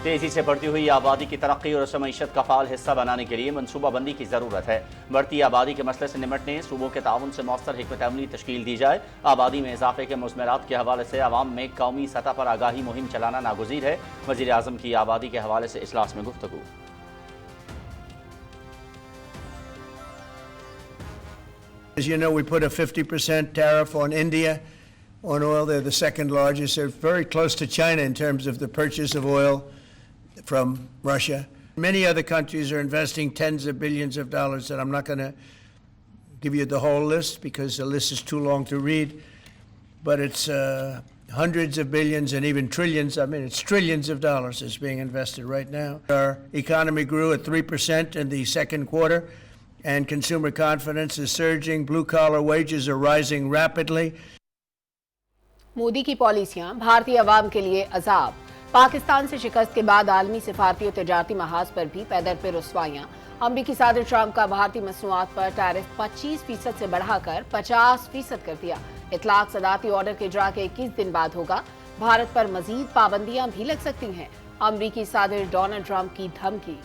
तेजी से बढ़ती हुई आबादी की तरक्की और मीशत का फाल हिस्सा बनाने के लिए मनसूबाबंदी की जरूरत है। बढ़ती आबादी के मसले से निपटने सूबों के ताउन से मौसर हिकमत अमली तश्कील दी जाए। आबादी में इजाफे के मुज़मरात के हवाले से अवाम में कौमी सतह पर आगाही मुहिम चलाना नागुज़ीर है। वज़ीर आज़म की आबादी के हवाले से इजलास में गुफ्तगू। As you know, we put a 50% tariff on India on oil. They're the second largest. They're very close to China in terms of the purchase of oil from Russia. Many other countries are investing tens of billions of dollars, and I'm not going to give you the whole list because the list is too long to read, but it's hundreds of billions and even trillions. I mean, it's trillions of dollars is being invested right now. Our economy grew at 3% in the second quarter, and consumer confidence is surging. Blue-collar wages are rising rapidly. Modi की पॉलिसियां भारतीय अवाम के लिए अजाब। पाकिस्तान से शिकस्त के बाद आलमी सिफारती और तजारती महाज पर भी पैदर पे रुसवाइयां। अमरीकी सदर ट्रंप का भारतीय मसनूआत पर टैरिफ 25% से बढ़ाकर 50% कर दिया। इतलाक सदाती ऑर्डर के इजरा के 21 दिन बाद होगा। भारत पर मजीद पाबंदियां भी लग सकती हैं। अमरीकी सदर डोनाल्ड ट्रंप की धमकी।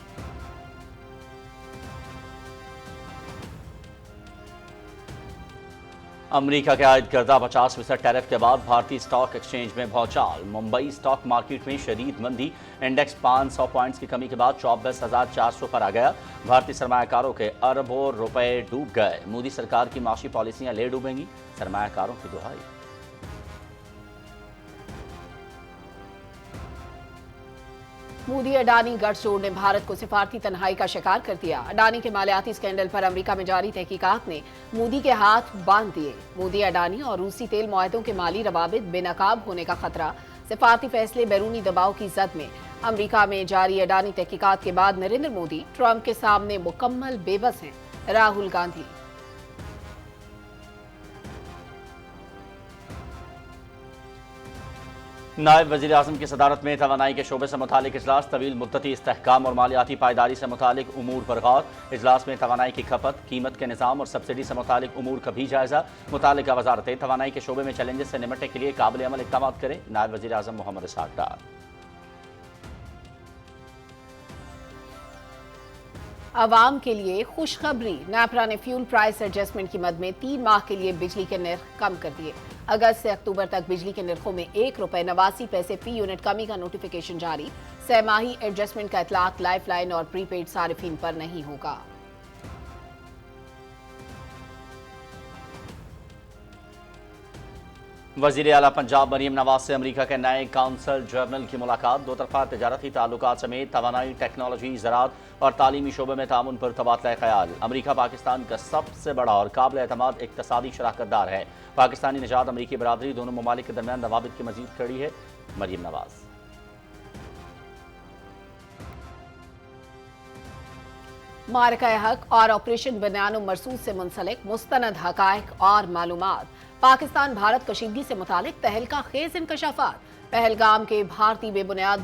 अमरीका के आयद करदा 50% टैरिफ के बाद भारतीय स्टॉक एक्सचेंज में भौचाल। मुंबई स्टॉक मार्केट में शदीद मंदी। इंडेक्स 500 पॉइंट्स की कमी के बाद 24,400 पर आ गया। भारतीय सरमायाकारों के अरबों रुपए डूब गए। मोदी सरकार की माशी पॉलिसियां ले डूबेंगी, सरमायाकारों की दुहाई। मोदी अडानी गठजोड़ ने भारत को सिफारती तन्हाई का शिकार कर दिया। अडानी के मालियाती स्कैंडल पर अमेरिका में जारी तहकीकात ने मोदी के हाथ बांध दिए। मोदी, अडानी और रूसी तेल मुआहदों के माली रवाबित बेनकाब होने का खतरा। सिफारती फैसले बैरूनी दबाव की जद में। अमेरिका में जारी अडानी तहकीकात के बाद नरेंद्र मोदी ट्रंप के सामने मुकम्मल बेबस हैं। राहुल गांधी। नायब वज़ीर आज़म की सदारत में तवानाई के शोबे से मुतालिक इजलास। तवील मुद्दती इस्तेहकाम और मालियाती पायदारी से मुतालिक उमूर पर गौर। इजलास में तवानाई की खपत, कीमत के निज़ाम और सब्सिडी से मुतालिक उमूर का भी जायजा। मुतालिका वजारतें तवानाई के शोबे में चैलेंजेस से निपटने के लिए काबिल अमल इक़दाम करें। नायब वज़ीर आज़म मोहम्मद इसहाक़ डार। आवाम के लिए खुशखबरी। नेपरा ने फ्यूल प्राइस एडजस्टमेंट की मद में 3 माह के लिए बिजली के निर्ख कम कर दिए। अगस्त से अक्टूबर तक बिजली के निर्खों में ₹1.89 फी यूनिट कमी का नोटिफिकेशन जारी। सहमाही एडजस्टमेंट का इतलाक लाइफलाइन और प्रीपेड सारिफीन पर नहीं होगा। वज़ीर आला पंजाब मरीम नवाज से अमरीका के नए काउंसल जनरल की मुलाकात। दो तरफा तजारती ताल्लुकात समेत तवानाई, टेक्नोलॉजी, ज़राअत और तालीमी शोबे में तामुन पर तबादला ख्याल। अमरीका पाकिस्तान का सबसे बड़ा और काबिल एतमाद इक़्तिसादी शराकतदार है। पाकिस्तानी निजात अमरीकी बरादरी दोनों ममालिक के दरमियान रवाबित की मजीद कड़ी है। मरीम नवाज। मारका हक और ऑपरेशन बयान मरसूद से मुंसलिक मुस्तनद हकायक और मालूमात। पाकिस्तान भारत कशीदगी से मुतालिक तहलका खेज इंकशाफात। पहलगाम के भारतीय बेबुनियाद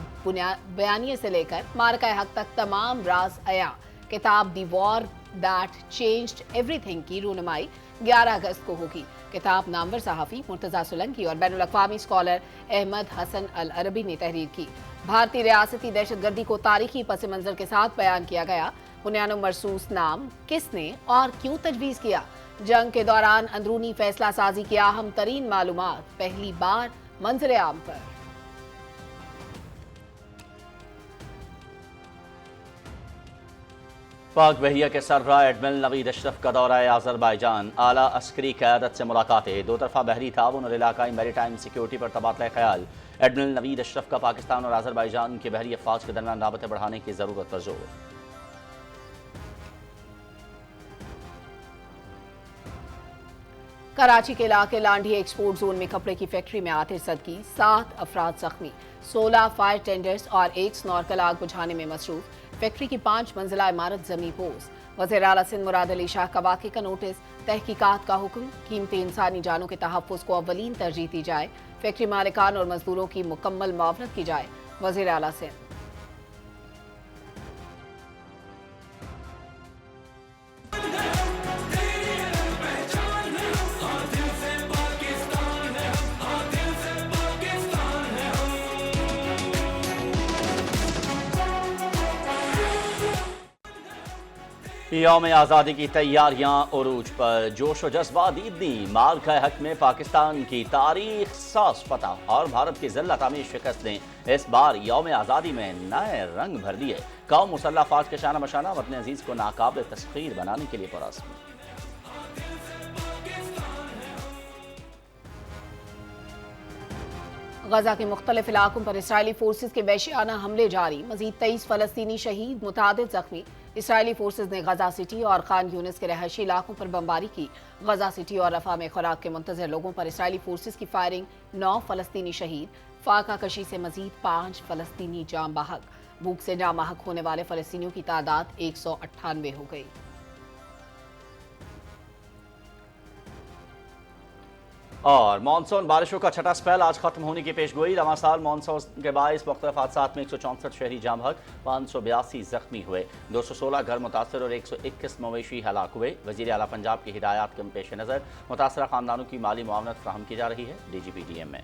बयानिए से लेकर मारका हक तक तमाम राज अया। किताब दी वॉर दैट चेंज्ड एवरीथिंग की रूनुमाई 11 अगस्त को होगी। किताब नामवर सहाफ़ी मुर्तज़ा सोलंकी और बैनुल अक़वामी स्कॉलर अहमद हसन अल अरबी ने तहरीर की। भारतीय रियासती दहशतगर्दी को तारीखी पस मंज़र के साथ बयान किया गया। बुनियान मरसूस नाम किसने और क्यों तजवीज़ किया? जंग के दौरान अंदरूनी फैसला साजी की अहम तरीन मालूमात पहली बार मंजर आम पर। पाक बहरिया के सरबराह एडमिरल नवीद अशरफ का दौरा आज़रबाईजान। आला अस्करी क़यादत से मुलाकातें। दो तरफा बहरी ताउन और इलाकाई मैरीटाइम सिक्योरिटी पर तबादला ख्याल। एडमिरल नवीद अशरफ का पाकिस्तान और आज़रबाईजान के बहरी अफ़वाज के दरमियान राबते बढ़ाने की ज़रूरत पर जोर। कराची के इलाके लांडी एक्सपोर्ट जोन में कपड़े की फैक्ट्री में आतिश ज़दगी। 7 अफराद जख्मी। 16 फायर टेंडर्स और 1 स्नॉर्कल आग बुझाने में मसरूफ। फैक्ट्री की 5 मंजिला इमारत जमी पोस। वज़ीर आला सिंध मुराद अली शाह का वाक़े का नोटिस। तहकीकात का हुक्म। कीमती इंसानी जानों के तहफ़्फ़ुज़ को अव्वलीन तरजीह दी जाए। फैक्ट्री मालिकान और मजदूरों की मुकम्मल मुआवनत की जाए। वज़ीर आला सिंध। यौम आज़ादी की तैयारियां उरूज पर, जोश व जज्बात ईदी, मार्का हक में पाकिस्तान की तारीख सास पता और भारत की जिल्लत आमीर शिकस्त ने इस बार यौम आज़ादी में नए रंग भर दिए। कौम मुसल्लह अफवाज के शाना बशाना वतन अजीज को नाकाबिल तस्खीर बनाने के लिए पुरस्म। गजा के मुख्तलिफ इलाकों पर इसराइली फोर्सेज के वहशियाना हमले जारी, मजीद 23 फलस्तीनी शहीद, मुतादिद जख्मी। इसराइली फोर्सेज ने गजा सिटी और खान यूनिस के रहायशी इलाकों पर बमबारी की। गजा सिटी और रफा में खुराक के मुंतजर लोगों पर इसराइली फोर्सेज की फायरिंग, 9 फलस्तीनी शहीद। फाका कशी से मजीद 5 फलस्तीनी जाम बहक। भूख से जाम बहक होने वाले फलस्तीनियों की तादाद 198 हो गई। और मानसून बारिशों का छठा स्पेल आज खत्म होने की पेशगोई। रवां साल मानसून के बायस मुख्तलिफ हादसात में 164 शहरी जाम बहक, 582 जख्मी हुए, 216 घर मुतासर और 121 मवेशी हलाक हुए। वज़ीर आला पंजाब की हिदायत के पेश नज़र मुतासरा खानदानों की माली मुआवनत फराहम की जा रही है। DGP DM में